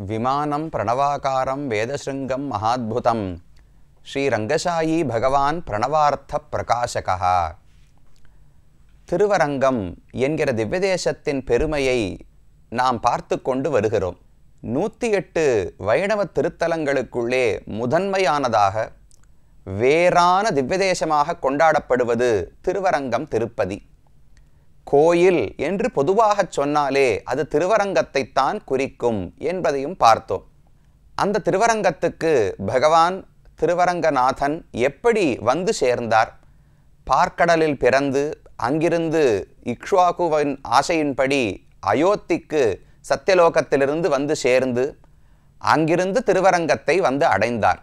விமானம் பிரணவாகாரம் வேதசிருங்கம் மகாத்புதம் ஸ்ரீ ரங்கசாயி பகவான் பிரணவார்த்த பிரகாசகா. திருவரங்கம் என்கிற திவ்யதேசத்தின் பெருமையை நாம் பார்த்து கொண்டு வருகிறோம். 108 வைணவ திருத்தலங்களுக்குள்ளே முதன்மையானதாக வேறான திவ்யதேசமாக கொண்டாடப்படுவது திருவரங்கம் திருப்பதி. கோயில் என்று பொதுவாக சொன்னாலே அது திருவரங்கத்தைத்தான் குறிக்கும் என்பதையும் பார்த்தோம். அந்த திருவரங்கத்துக்கு பகவான் திருவரங்கநாதன் எப்படி வந்து சேர்ந்தார்? பார்க்கடலில் பிறந்து அங்கிருந்து இக்ஷ்வாகுவின் ஆசையின்படி அயோத்திக்கு சத்தியலோகத்திலிருந்து வந்து சேர்ந்து அங்கிருந்து திருவரங்கத்தை வந்து அடைந்தார்.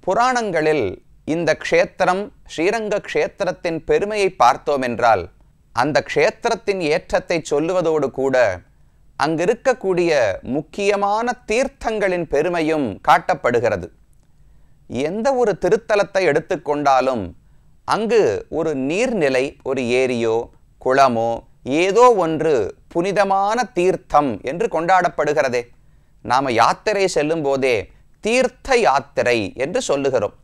புராணங்களில் இந்த க்ஷேத்திரம் ஸ்ரீரங்க க்ஷேத்திரத்தின் பெருமையை பார்த்தோம் என்றால் அந்த க்ஷேத்திரத்தின் ஏற்றத்தை சொல்லுவதோடு கூட அங்கிருக்கக்கூடிய முக்கியமான தீர்த்தங்களின் பெருமையும் காட்டப்படுகிறது. எந்த ஒரு திருத்தலத்தை எடுத்துக்கொண்டாலும் அங்கு ஒரு நீர்நிலை, ஒரு ஏரியோ குளமோ ஏதோ ஒன்று புனிதமான தீர்த்தம் என்று கொண்டாடப்படுகிறதே. நாம் யாத்திரை செல்லும் போதே தீர்த்த யாத்திரை என்று சொல்லுகிறோம்.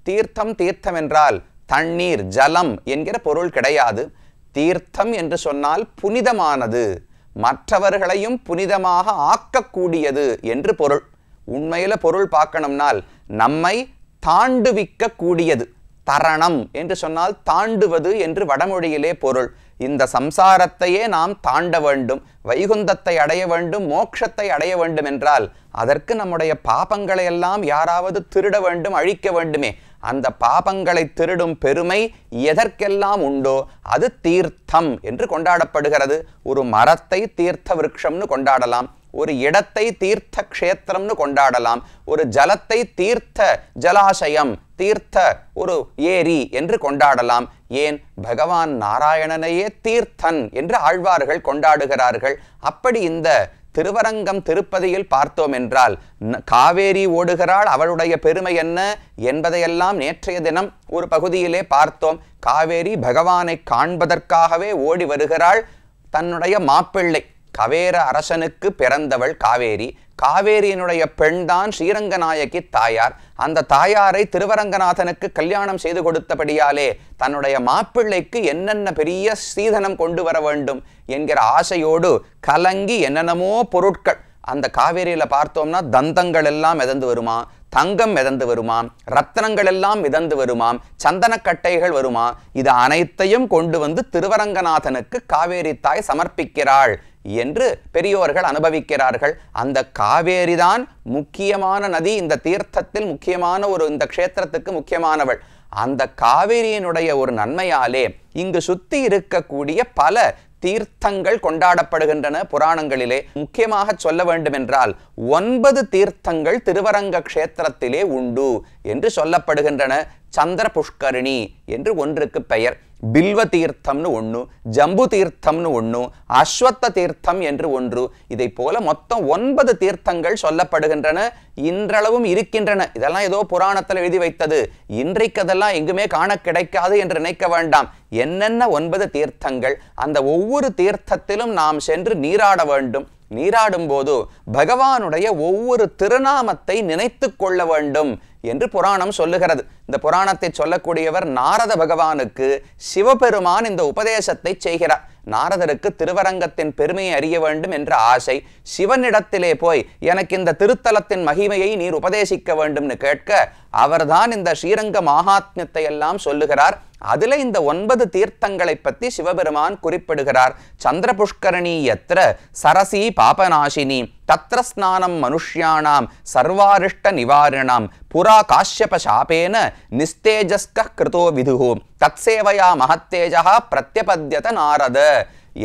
தீர்த்தம் தீர்த்தம் என்றால் தண்ணீர் ஜலம் என்கிற பொருள் கிடையாது. தீர்த்தம் என்று சொன்னால் புனிதமானது, மற்றவர்களையும் புனிதமாக ஆக்கக்கூடியது என்று பொருள். உண்மையில பொருள் பார்க்கணும்னால் நம்மை தாண்டுவிக்க கூடியது. தரணம் என்று சொன்னால் தாண்டுவது என்று வடமொழியிலே பொருள். இந்த சம்சாரத்தையே நாம் தாண்ட வேண்டும், வைகுந்தத்தை அடைய வேண்டும், மோட்சத்தை அடைய வேண்டும் என்றால் அதற்கு நம்முடைய பாபங்களை எல்லாம் யாராவது திருட வேண்டும், அழிக்க வேண்டுமே. அந்த பாபங்களை திருடும் பெருமை எதற்கெல்லாம் உண்டோ அது தீர்த்தம் என்று கொண்டாடப்படுகிறது. ஒரு மரத்தை தீர்த்த விருட்சம்னு கொண்டாடலாம், ஒரு இடத்தை தீர்த்த க்ஷேத்திரம்னு கொண்டாடலாம், ஒரு ஜலத்தை தீர்த்த ஜலாசயம், தீர்த்த ஒரு ஏரி என்று கொண்டாடலாம். ஏன் பகவான் நாராயணனையே தீர்த்தன் என்று ஆழ்வார்கள் கொண்டாடுகிறார்கள். அப்படி இந்த திருவரங்கம் திருப்பதியில் பார்த்தோம் என்றால் காவேரி ஓடுகிறாள், அவளுடைய பெருமை என்ன என்பதையெல்லாம் நேற்றைய தினம் ஒரு பகுதியிலே பார்த்தோம். காவேரி பகவானை காண்பதற்காகவே ஓடி வருகிறாள். தன்னுடைய மாப்பிள்ளை கவேர அரசனுக்கு பிறந்தவள் காவேரி. காவேரியினுடைய பெண்தான் ஸ்ரீரங்கநாயகி தாயார். அந்த தாயாரை திருவரங்கநாதனுக்கு கல்யாணம் செய்து கொடுத்தபடியாலே தன்னுடைய மாப்பிள்ளைக்கு என்னென்ன பெரிய சீதனம் கொண்டு வர வேண்டும் என்கிற ஆசையோடு கலங்கி என்னென்னமோ பொருட்கள் அந்த காவேரியில பார்த்தோம்னா தந்தங்கள் எல்லாம் மிதந்து வருமா, தங்கம் மிதந்து வருமாம், ரத்னங்கள் எல்லாம் மிதந்து வருமாம், சந்தனக்கட்டைகள் வருமா. இது அனைத்தையும் கொண்டு வந்து திருவரங்கநாதனுக்கு காவேரி தாய் சமர்ப்பிக்கிறாள் என்று பெரியோர்கள் அனுபவிக்கிறார்கள். அந்த காவேரி தான் முக்கியமான நதி. இந்த தீர்த்தத்தில் முக்கியமான இந்த க்ஷேத்திரத்துக்கு முக்கியமானவள். அந்த காவேரியினுடைய ஒரு நன்மையாலே இங்கு சுத்தி இருக்கக்கூடிய பல தீர்த்தங்கள் கொண்டாடப்படுகின்றன புராணங்களிலே. முக்கியமாக சொல்ல வேண்டும் என்றால் 9 தீர்த்தங்கள் திருவரங்க க்ஷேத்திரத்திலே உண்டு என்று சொல்லப்படுகின்றன. சந்திர புஷ்கரணி என்று ஒன்றுக்கு பெயர், பில்வ தீர்த்தம்னு ஒன்று, ஜம்பு தீர்த்தம்னு ஒன்று, அஸ்வத்த தீர்த்தம் என்று ஒன்று. இதை போல மொத்தம் 9 தீர்த்தங்கள் சொல்லப்படுகின்றன. இன்றளவும் இருக்கின்றன. இதெல்லாம் ஏதோ புராணத்தில் எழுதி வைத்தது, இன்றைக்கு அதெல்லாம் எங்குமே காண கிடைக்காது என்று நினைக்க வேண்டாம். என்னென்ன 9 தீர்த்தங்கள், அந்த ஒவ்வொரு தீர்த்தத்திலும் நாம் சென்று நீராட வேண்டும். நீராடும் போது பகவானுடைய ஒவ்வொரு திருநாமத்தை நினைத்து கொள்ள வேண்டும் என்று புராணம் சொல்லுகிறது. இந்த புராணத்தை சொல்லக்கூடியவர் நாரத பகவானுக்கு சிவபெருமான் இந்த உபதேசத்தை செய்கிறார். நாரதருக்கு திருவரங்கத்தின் பெருமையை அறிய வேண்டும் என்ற ஆசை. சிவனிடத்திலே போய் எனக்கு இந்த திருத்தலத்தின் மகிமையை நீர் உபதேசிக்க வேண்டும்னு கேட்க அவர்தான் இந்த ஸ்ரீரங்க மகாத்மியத்தை எல்லாம் சொல்லுகிறார். அதுல இந்த 9 தீர்த்தங்களை பற்றி சிவபெருமான் குறிப்பிடுகிறார். சந்திர புஷ்கரணி யத்ர சரசி பாபநாசினி தத்ர ஸ்நானம் மனுஷ்யானாம் சர்வாரிஷ்ட நிவாரணம் புரா காஷ்யப சாபேன நிஸ்தேஜஸ்க கிருதோ விதுஹு தத்சேவையா மகத்தேஜா பிரத்யபத்யத நாரத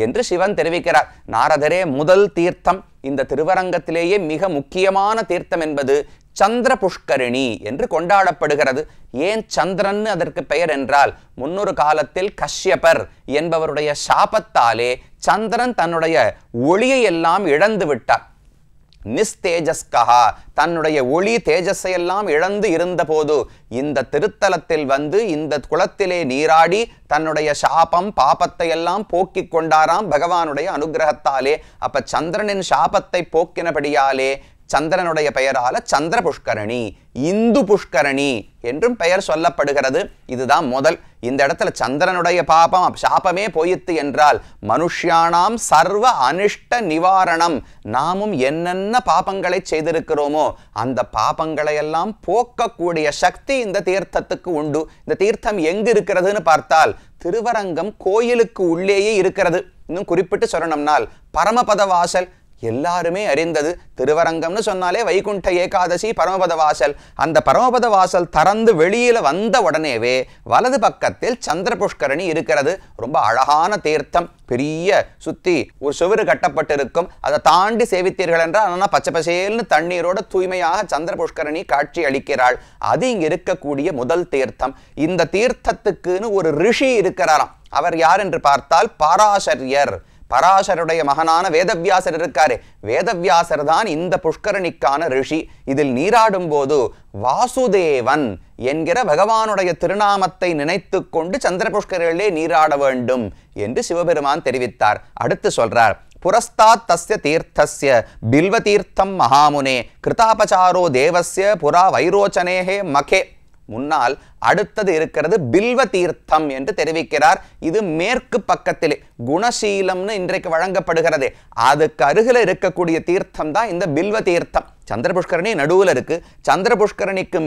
என்று சிவன் தெரிவிக்கிறார். நாரதரே முதல் தீர்த்தம். இந்த திருவரங்கத்திலேயே மிக முக்கியமான தீர்த்தம் என்பது சந்திர புஷ்கரணி என்று கொண்டாடப்படுகிறது. ஏன் சந்திரன் அதற்கு பெயர் என்றால் முன்னொரு காலத்தில் கஷ்யபர் என்பவருடைய சாபத்தாலே சந்திரன் தன்னுடைய ஒளியை எல்லாம் இழந்து விட்டார். நிஸ்தேஜஸ்கா, தன்னுடைய ஒளி தேஜஸை எல்லாம் இழந்து இருந்த போது இந்த திருத்தலத்தில் வந்து இந்த குளத்திலே நீராடி தன்னுடைய சாபம் பாபத்தை எல்லாம் போக்கிக் கொண்டாராம் பகவானுடைய அனுகிரகத்தாலே. அப்ப சந்திரனின் சாபத்தை போக்கினபடியாலே சந்திரனுடைய பெயரால சந்திர புஷ்கரணி, இந்து புஷ்கரணி என்றும் பெயர் சொல்லப்படுகிறது. இதுதான் முதல். இந்த இடத்துல சந்திரனுடைய பாபம் சாபமே போயித்து என்றால் மனுஷ்யானாம் சர்வ அனிஷ்ட நிவாரணம். நாமும் என்னென்ன பாபங்களை செய்திருக்கிறோமோ அந்த பாபங்களை எல்லாம் போக்கக்கூடிய சக்தி இந்த தீர்த்தத்துக்கு உண்டு. இந்த தீர்த்தம் எங்கு இருக்கிறதுன்னு பார்த்தால் திருவரங்கம் கோயிலுக்கு உள்ளேயே இருக்கிறது. இன்னும் குறிப்பிட்டு சொல்லணும்னால் பரமபத வாசல் எல்லாருமே அறிந்தது. திருவரங்கம்னு சொன்னாலே வைகுண்ட ஏகாதசி பரமபத வாசல். அந்த பரமபத வாசல் திறந்து வெளியில வந்த உடனேவே வலது பக்கத்தில் சந்திர புஷ்கரணி இருக்கிறது. ரொம்ப அழகான தீர்த்தம். பெரிய சுத்தி ஒரு சுவரு கட்டப்பட்டிருக்கும். அதை தாண்டி சேவித்தீர்கள் என்றால் ஆனால் பச்சை பசேல்னு தண்ணீரோட தூய்மையாக சந்திர புஷ்கரணி காட்சி அளிக்கிறாள். அது இங்க இருக்கக்கூடிய முதல் தீர்த்தம். இந்த தீர்த்தத்துக்குன்னு ஒரு ரிஷி இருக்கிறாராம். அவர் யார் என்று பார்த்தால் பராசரியர். பராசருடைய மகனான வேதவியாசர் இருக்காரு. வேதவியாசர் தான் இந்த புஷ்கரணிக்கான ரிஷி. இதில் நீராடும் போது வாசுதேவன் என்கிற பகவானுடைய திருநாமத்தை நினைத்து கொண்டு சந்திர புஷ்கரிலே நீராட வேண்டும் என்று சிவபெருமான் தெரிவித்தார். அடுத்து சொல்றார், புரஸ்தாத் தஸ்ய தீர்த்தஸ்ய பில்வ தீர்த்தம் மகாமுனே கிருதாபசாரோ தேவஸ்ய புரா வைரோச்சனேஹே மகே. முன்னால் அடுத்தது இருக்கிறது பில்வ தீர்த்தம் என்று தெரிவிக்கிறார். இது மேற்கு பக்கத்திலே குணசீலம்னு இன்றைக்கு வழங்கப்படுகிறது. அதுக்கு அருகில் இருக்கக்கூடிய தீர்த்தம் தான் இந்த பில்வ தீர்த்தம். சந்திர புஷ்கரணி நடுவில் இருக்கு. சந்திர புஷ்கரணிக்கு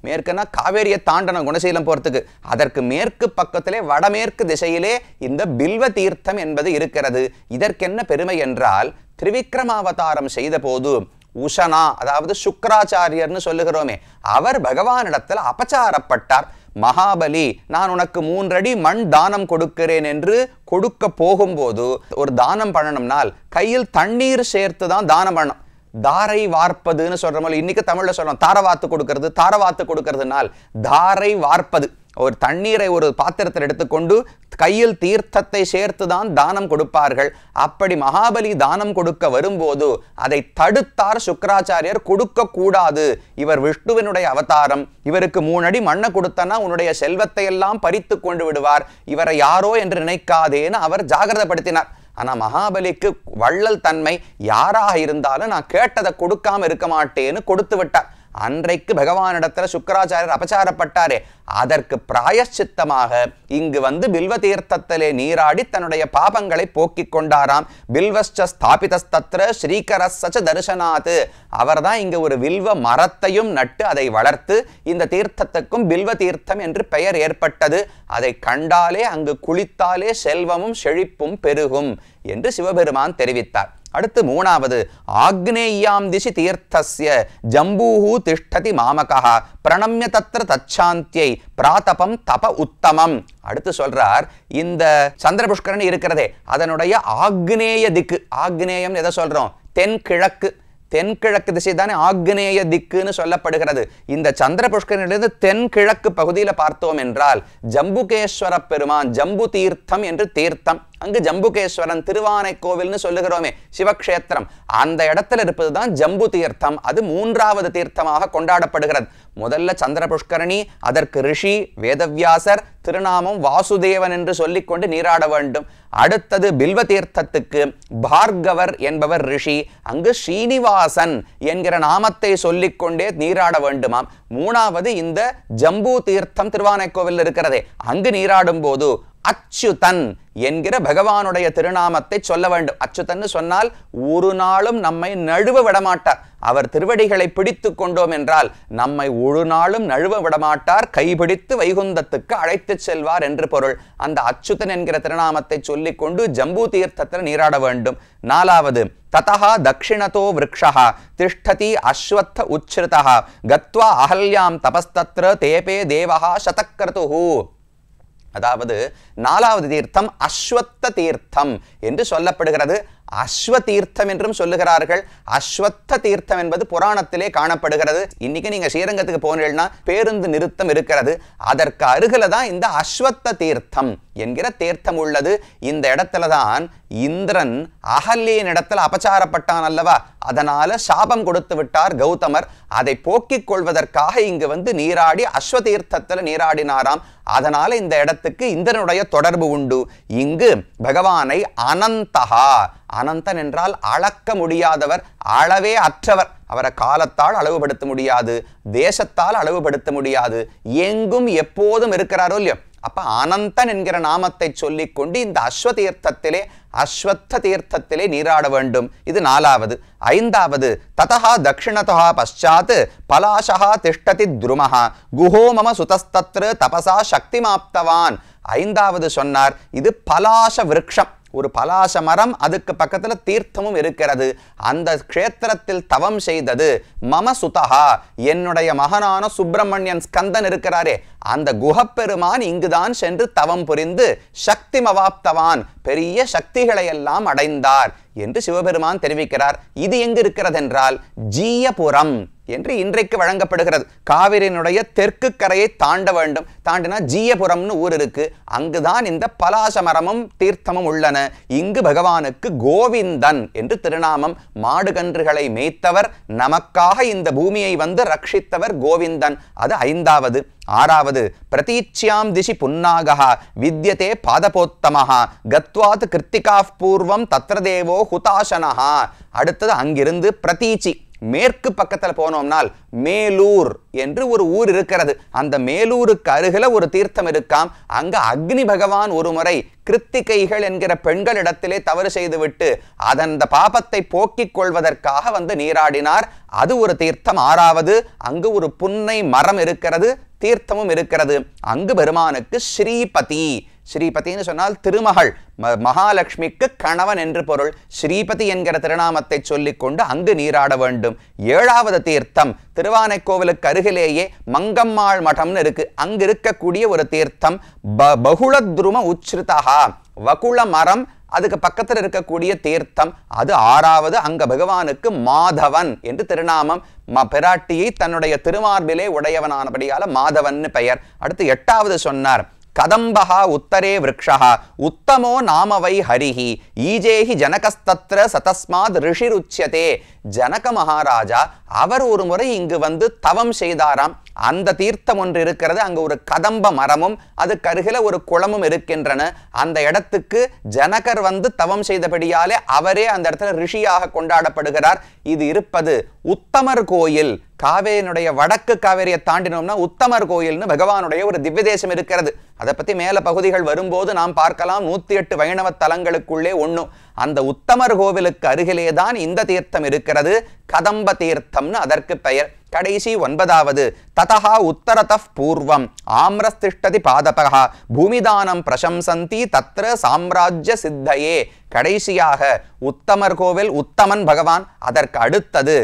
மேற்குன்னா காவேரியை தாண்டன குணசீலம் போறதுக்கு அதற்கு மேற்கு பக்கத்திலே வடமேற்கு திசையிலே இந்த பில்வ தீர்த்தம் என்பது இருக்கிறது. இதற்கென்ன பெருமை என்றால் திரிவிக்ரமாவதாரம் செய்த போது உஷனா, அதாவது சுக்கராச்சாரியர்னு சொல்லுகிறோமே, அவர் பகவானிடத்தில் அபச்சாரப்பட்டார். மகாபலி நான் உனக்கு 3 அடி மண் தானம் கொடுக்கிறேன் என்று கொடுக்க போகும்போது ஒரு தானம் பண்ணணும்னால் கையில் தண்ணீர் சேர்த்து தான் தானம் பண்ணணும். தாரை வார்ப்பதுன்னு சொல்றோம். இன்னைக்கு தமிழ்ல சொல்றோம் தாரவாத்து கொடுக்கிறதுனால் தாரை வார்ப்பது. ஒரு தண்ணீரை ஒரு பாத்திரத்தில் எடுத்துக்கொண்டு கையில் தீர்த்தத்தை சேர்த்து தான் தானம் கொடுப்பார்கள். அப்படி மகாபலி தானம் கொடுக்க வரும்போது அதை தடுத்தார் சுக்கராச்சாரியர். கொடுக்க கூடாது, இவர் விஷ்ணுவினுடைய அவதாரம், இவருக்கு 3 அடி மண்ணை கொடுத்தனா உன்னுடைய செல்வத்தை எல்லாம் பறித்து கொண்டு விடுவார், இவரை யாரோ என்று நினைக்காதேன்னு அவர் ஜாகிரதைப்படுத்தினார். ஆனா மகாபலிக்கு வள்ளல் தன்மை, யாராக இருந்தாலும் நான் கேட்டதை கொடுக்காம இருக்க மாட்டேன்னு கொடுத்து விட்டார். அன்றைக்கு பகவானிடத்துல சுக்கராச்சாரியர் அபச்சாரப்பட்டாரே, அதற்கு பிராயச்சித்தமாக இங்கு வந்து பில்வ தீர்த்தத்திலே நீராடி தன்னுடைய பாபங்களை போக்கிக் கொண்டாராம். பில்வஸ்ச ஸ்தாபிதஸ்தத்ர ஸ்ரீகரஸ்ஸ தரிசனாத். அவர்தான் இங்கு ஒரு வில்வ மரத்தையும் நட்டு அதை வளர்த்து இந்த தீர்த்தத்துக்கும் பில்வ தீர்த்தம் என்று பெயர் ஏற்பட்டது. அதை கண்டாலே அங்கு குளித்தாலே செல்வமும் செழிப்பும் பெருகும் என்று சிவபெருமான் தெரிவித்தார். அடுத்து மூணாவது, ஆக்னேயாம் திசி தீர்த்தஸ்ய ஜம்பூஹு திஷ்டதி மாமகஹ பிரணம்ய தத்ர தச்சாந்தியை பிராதபம் தப உத்தமம். அடுத்து சொல்றார், இந்த சந்திர புஷ்கரணி இருக்கிறதே அதனுடைய ஆக்னேய திக்கு. ஆக்னேயம் எதை சொல்றோம்? தென்கிழக்கு திசை தானே ஆக்னேய திக்குன்னு சொல்லப்படுகிறது. இந்த சந்திர புஷ்கரணிலிருந்து தென்கிழக்கு பகுதியில் பார்த்தோம் என்றால் ஜம்புகேஸ்வர பெருமான், ஜம்பு தீர்த்தம் என்று தீர்த்தம். அங்கு ஜம்புகேஸ்வரன் திருவானைக்கோவில்னு சொல்லுகிறோமே சிவக்ஷேத்திரம், அந்த இடத்துல இருப்பதுதான் ஜம்பு தீர்த்தம். அது 3வது தீர்த்தமாக கொண்டாடப்படுகிறது. முதல்ல சந்திர புஷ்கரணி, அதற்கு ரிஷி வேதவியாசர், திருநாமம் வாசுதேவன் என்று சொல்லிக்கொண்டு நீராட வேண்டும். அடுத்தது பில்வ தீர்த்தத்துக்கு பார்கவர் என்பவர் ரிஷி, அங்கு ஸ்ரீனிவாசன் என்கிற நாமத்தை சொல்லிக்கொண்டே நீராட வேண்டுமாம். 3வது இந்த ஜம்பு தீர்த்தம் திருவானைக்கோவில் இருக்கிறதே, அங்கு நீராடும் போது அச்சுதன் என்கிற பகவானுடைய திருநாமத்தை சொல்ல வேண்டும். அச்சுதன் சொன்னால் ஒரு நாளும் நம்மை நழுவ விடமாட்டார். அவர் திருவடிகளை பிடித்து கொண்டோம் என்றால் நம்மை ஒரு நாளும் நழுவ விடமாட்டார், கைபிடித்து வைகுந்தத்துக்கு அழைத்து செல்வார் என்று பொருள். அந்த அச்சுதன் என்கிற திருநாமத்தை சொல்லிக்கொண்டு ஜம்பு தீர்த்தத்தில் நீராட வேண்டும். 4வது, ததஹ தக்ஷிணதோ விருக்ஷஹ திஷ்டதி அஸ்வத்த உச்ச்ருதஹ கத்வா அஹல்யாம் தபஸ்தத்ர தேபே தேவஹ சதக்ரதுஹு. அதாவது 4வது தீர்த்தம் அஸ்வத்த தீர்த்தம் என்று சொல்லப்படுகிறது. அஸ்வதீர்த்தம் என்றும் சொல்லுகிறார்கள். அஸ்வத்த தீர்த்தம் என்பது புராணத்திலே காணப்படுகிறது. இன்னைக்கு நீங்க ஸ்ரீரங்கத்துக்கு போனீங்கன்னா பேருந்து நிறுத்தம் இருக்கிறது, அதற்கு அருகில தான் இந்த அஸ்வத்த தீர்த்தம் என்கிற தீர்த்தம் உள்ளது. இந்த இடத்துல தான் இந்திரன் அகல்யின் இடத்துல அபச்சாரப்பட்டான் அல்லவா, அதனால சாபம் கொடுத்து விட்டார் கௌதமர். அதை போக்கிக் கொள்வதற்காக இங்கு வந்து நீராடி அஸ்வதீர்த்தத்தில் நீராடினாராம். அதனால இந்த இடத்துக்கு இந்திரனுடைய தொடர்பு உண்டு. இங்கு பகவானை அனந்தகா, அனந்தன் என்றால் அளக்க முடியாதவர், அளவே அற்றவர். அவரை காலத்தால் அளவுபடுத்த முடியாது, தேசத்தால் அளவுபடுத்த முடியாது, எங்கும் எப்போதும் இருக்கிறாரோ இல்லையோ. அப்ப அனந்தன் என்கிற நாமத்தை சொல்லிக் கொண்டு இந்த அஸ்வத்த தீர்த்தத்திலே நீராட வேண்டும். இது 4வது. 5வது, ததஹா தக்ஷிணதா பశ్చాத் பலாசஹா திஷ்டதி த்ருமஹா குஹோ மம சுதஸ்தத்ர தபசா சக்திமாப்தவான். 5வது சொன்னார், இது பலாச விருட்சம், ஒரு பலாச மரம், அதுக்கு பக்கத்துல தீர்த்தமும் இருக்கிறது. அந்த க்ஷேத்திரத்தில் தவம் செய்தது மம சுதஹா, என்னுடைய மகனான சுப்பிரமணியன் ஸ்கந்தன் இருக்கிறாரே, அந்த குஹப்பெருமான் இங்குதான் சென்று தவம் புரிந்து சக்திமவாப்தவான், பெரிய சக்திகளை எல்லாம் அடைந்தார் என்று சிவபெருமான் தெரிவிக்கிறார். இது எங்கு இருக்கிறது என்றால் ஜீயபுரம் என்று இன்றைக்கு வழங்கப்படுகிறது. காவிரியினுடைய தெற்கு கரையை தாண்ட வேண்டும். தாண்டினா ஜீயபுரம்னு ஊர் இருக்கு. அங்குதான் இந்த பலாச மரமும் தீர்த்தமும் உள்ளன. இங்கு பகவானுக்கு கோவிந்தன் என்று திருநாமம். மாடுகன்றுகளை மேய்த்தவர், நமக்காக இந்த பூமியை வந்து ரட்சித்தவர் கோவிந்தன். அது 5வது. 6வது, பிரதீச்யாம் திசி புன்னாகா வித்யதே பாதபோத்தமஹா கத்வாத் கிருத்திகாஃப் பூர்வம் தத்ர தேவோ ஹுதாசனஹா. அடுத்தது அங்கிருந்து பிரதீச்சி, மேற்கு பக்கத்தில் போனோம்னால் மேலூர் என்று ஒரு ஊர் இருக்கிறது. அந்த மேலூருக்கு அருகில ஒரு தீர்த்தம் இருக்காம். அங்க அக்னி பகவான் ஒரு முறை கிருத்திகைகள் என்கிற பெண்களிடத்திலே தவறு செய்துவிட்டு அதன் பாபத்தை போக்கிக் கொள்வதற்காக வந்து நீராடினார். அது ஒரு தீர்த்தம். 6வது, அங்கு ஒரு புன்னை மரம் இருக்கிறது, தீர்த்தமும் இருக்கிறது. அங்கு பெருமானுக்கு ஸ்ரீபதி, ஸ்ரீபதினு சொன்னால் திருமகள், மகாலட்சுமிக்கு கணவன் என்று பொருள். ஸ்ரீபதி என்கிற திருநாமத்தை சொல்லிக்கொண்டு அங்கு நீராட வேண்டும். 7வது தீர்த்தம் திருவானைக்கோவிலுக்கு அருகிலேயே மங்கம்மாள் மடம்னு இருக்கு. அங்கு இருக்கக்கூடிய ஒரு தீர்த்தம் பகுளத்ரும உச்ருதஹா, வகுள மரம், அதுக்கு பக்கத்தில் இருக்கக்கூடிய தீர்த்தம். அது 6வது. அங்க பகவானுக்கு மாதவன் என்று திருநாமம். பிராட்டியை தன்னுடைய திருமார்பிலே உடையவனானபடியால மாதவன் பெயர். அடுத்து 8வது சொன்னார், கதம்பஹா உத்தரே விருக்ஷஹா உத்தமோ நாமவை ஹரிஹி ஈஜேஹி ஜனகஸ்தத்ர சதஸ்மாத் ரிஷிருச்யதே. ஜனக மகாராஜா அவர் ஒரு முறை இங்கு வந்து தவம் செய்தாராம். அந்த தீர்த்தம் ஒன்று இருக்கிறது. அங்கு ஒரு கதம்ப மரமும் அதுக்கு அருகில ஒரு குளமும் இருக்கின்றன. அந்த இடத்துக்கு ஜனகர் வந்து தவம் செய்தபடியாலே அவரே அந்த இடத்துல ரிஷியாக கொண்டாடப்படுகிறார். இது இருப்பது உத்தமர் கோயில். காவேரியினுடைய வடக்கு காவேரியை தாண்டினோம்னா உத்தமர் கோயில்னு பகவானுடைய ஒரு திவ்ய தேசம் இருக்கிறது. அதை பத்தி மேல பகுதிகள் வரும்போது நாம் பார்க்கலாம். 108 வைணவ தலங்களுக்குள்ளே ஒண்ணு. அந்த உத்தமர் கோவிலுக்கு அருகிலேதான் இந்த தீர்த்தம் இருக்கிறது. கதம்ப தீர்த்தம்னு அதற்கு பெயர். கடைசி 9வது, ததஹா உத்தரதஃ பூர்வம் ஆம்ரஸ்திஷ்டதி பாதபகா பூமிதானம் பிரசம்சந்தி தத்ர சாம்ராஜ்ய சித்தையே. கடைசியாக உத்தமர் கோவில், உத்தமன் பகவான். அதற்கு அடுத்தது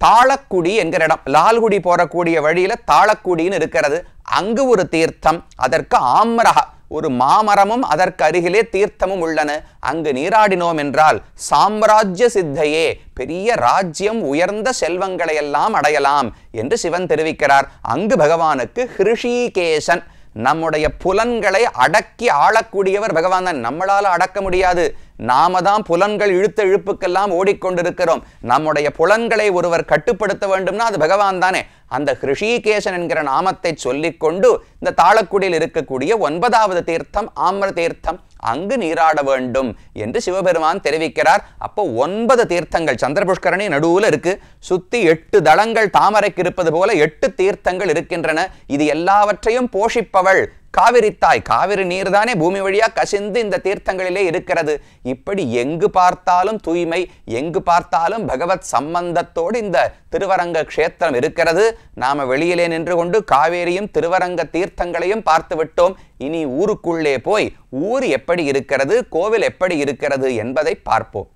தாளக்குடி என்கிற இடம். லால்குடி போறக்கூடிய வழியில தாளக்குடின்னு இருக்கிறது. அங்கு ஒரு தீர்த்தம். அதற்கு ஆம்ரஹா, ஒரு மாமரமும் அதற்கு அருகிலே தீர்த்தமும் உள்ளன. அங்கு நீராடினோம் என்றால் சாம்ராஜ்ய சித்தையே, பெரிய ராஜ்யம், உயர்ந்த செல்வங்களை எல்லாம் அடையலாம் என்று சிவன் தெரிவிக்கிறார். அங்கு பகவானுக்கு ஹிருஷிகேசன், நம்முடைய புலன்களை அடக்கி ஆளக்கூடியவர் பகவான் தான். நம்மளால அடக்க முடியாது. நாம தான் புலன்கள் இழுத்த இழுப்புக்கெல்லாம் ஓடிக்கொண்டிருக்கிறோம். நம்முடைய புலன்களை ஒருவர் கட்டுப்படுத்த வேண்டும்னா அது பகவான் தானே. அந்த ஹிருஷிகேசன் என்கிற நாமத்தை சொல்லிக்கொண்டு இந்த தாளக்குடியில் இருக்கக்கூடிய 9வது தீர்த்தம் ஆம்ர தீர்த்தம், அங்கு நீராட வேண்டும் என்று சிவபெருமான் தெரிவிக்கிறார். அப்போ 9 தீர்த்தங்கள் சந்திர புஷ்கரணி நடுவுல இருக்கு. சுத்தி 8 தளங்கள் தாமரைக்கு இருப்பது போல 8 தீர்த்தங்கள் இருக்கின்றன. இது எல்லாவற்றையும் போஷிப்பவள் காவிரி தாய். காவிரி நீர் தானே பூமி வழியா கசிந்து இந்த தீர்த்தங்களிலே இருக்கிறது. இப்படி எங்கு பார்த்தாலும் தூய்மை, எங்கு பார்த்தாலும் பகவத் சம்பந்தத்தோடு இந்த திருவரங்க க்ஷேத்திரம் இருக்கிறது. நாம வெளியிலே நின்று கொண்டு காவேரியும் திருவரங்க தீர்த்தங்களையும் பார்த்து விட்டோம். இனி ஊருக்குள்ளே போய் ஊர் எப்படி இருக்கிறது, கோவில் எப்படி இருக்கிறது என்பதை பார்ப்போம்.